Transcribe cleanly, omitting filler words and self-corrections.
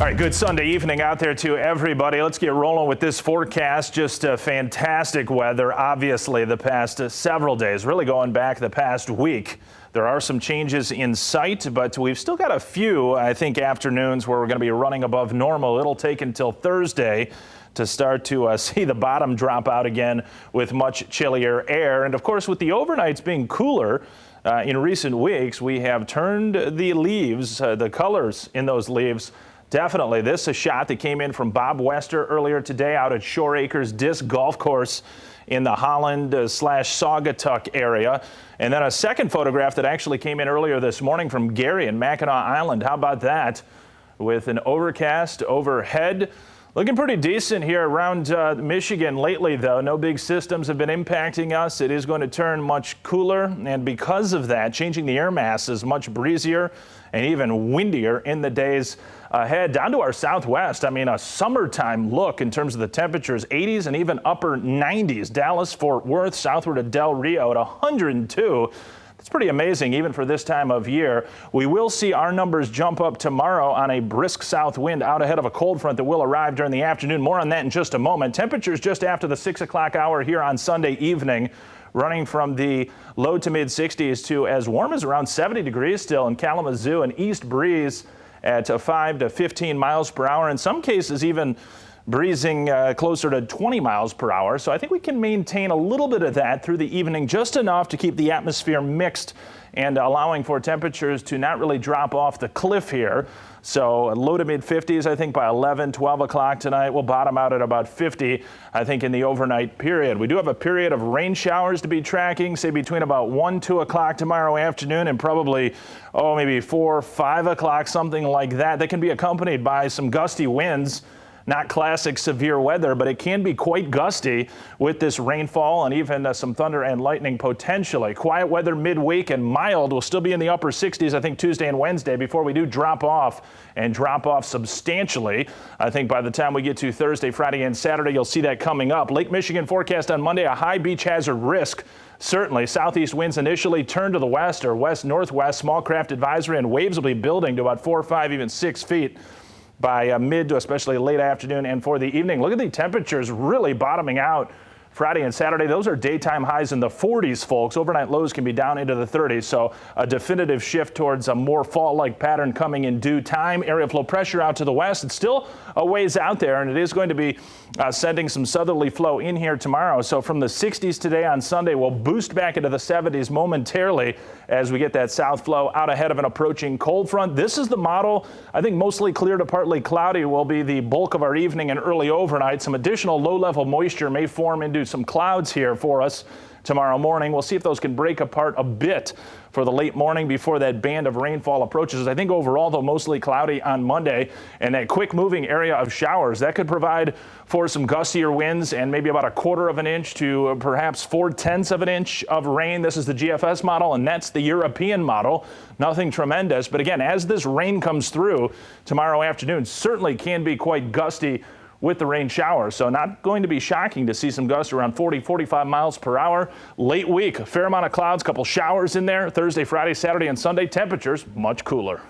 All right, good Sunday evening out there to everybody. Let's get rolling with this forecast. Just fantastic weather, obviously, the past several days, really going back the past week. There are some changes in sight, but we've still got a few, I think, afternoons where we're going to be running above normal. It'll take until Thursday to start to see the bottom drop out again with much chillier air. And of course, with the overnights being cooler, in recent weeks, we have turned the leaves, the colors in those leaves. Definitely. This is a shot that came in from Bob Wester earlier today out at Shore Acres Disc Golf Course in the Holland slash Saugatuck area. And then a second photograph that actually came in earlier this morning from Gary in Mackinac Island. How about that? With an overcast overhead. Looking pretty decent here around Michigan lately, though. No big systems have been impacting us. It is going to turn much cooler, and because of that, changing the air mass is much breezier and even windier in the days ahead. Down to our southwest, I mean, a summertime look in terms of the temperatures, 80s and even upper 90s. Dallas, Fort Worth, southward of Del Rio at 102. It's pretty amazing even for this time of year. We will see our numbers jump up tomorrow on a brisk south wind out ahead of a cold front that will arrive during the afternoon. More on that in just a moment. Temperatures just after the 6 o'clock hour here on Sunday evening, running from the low to mid 60s to as warm as around 70 degrees still in Kalamazoo. An east breeze at 5 to 15 miles per hour. In some cases even breezing closer to 20 miles per hour. So I think we can maintain a little bit of that through the evening, just enough to keep the atmosphere mixed and allowing for temperatures to not really drop off the cliff here. So low to mid 50s, I think by 11, 12 o'clock tonight. We'll bottom out at about 50, I think, in the overnight period. We do have a period of rain showers to be tracking, say between about 1, 2 o'clock tomorrow afternoon and probably, maybe 4, 5 o'clock, something like that. That can be accompanied by some gusty winds. Not classic severe weather, but it can be quite gusty with this rainfall and even some thunder and lightning potentially. Quiet weather midweek and mild. Will still be in the upper 60s, I think, Tuesday and Wednesday before we do drop off substantially. I think by the time we get to Thursday, Friday, and Saturday, you'll see that coming up. Lake Michigan forecast on Monday, a high beach hazard risk. Certainly, southeast winds initially turn to the west or west-northwest. Small craft advisory, and waves will be building to about 4, 5, even 6 feet by mid to especially late afternoon and for the evening. Look at the temperatures really bottoming out Friday and Saturday. Those are daytime highs in the 40s, folks. Overnight lows can be down into the 30s. So a definitive shift towards a more fall-like pattern coming in due time. Area flow pressure out to the west. It's still a ways out there, and it is going to be sending some southerly flow in here tomorrow. So from the 60s today on Sunday, we'll boost back into the 70s momentarily as we get that south flow out ahead of an approaching cold front. This is the model. I think mostly clear to partly cloudy will be the bulk of our evening and early overnight. Some additional low-level moisture may form into some clouds here for us tomorrow morning. We'll see if those can break apart a bit for the late morning before that band of rainfall approaches. I think overall, though, mostly cloudy on Monday, and that quick moving area of showers that could provide for some gustier winds and maybe about 1/4 of an inch to perhaps 4/10 of an inch of rain. This is the GFS model, and that's the European model. Nothing tremendous, but again, as this rain comes through tomorrow afternoon, certainly can be quite gusty with the rain showers. So not going to be shocking to see some gusts around 40, 45 miles per hour. Late week, a fair amount of clouds, couple showers in there. Thursday, Friday, Saturday, and Sunday, temperatures much cooler.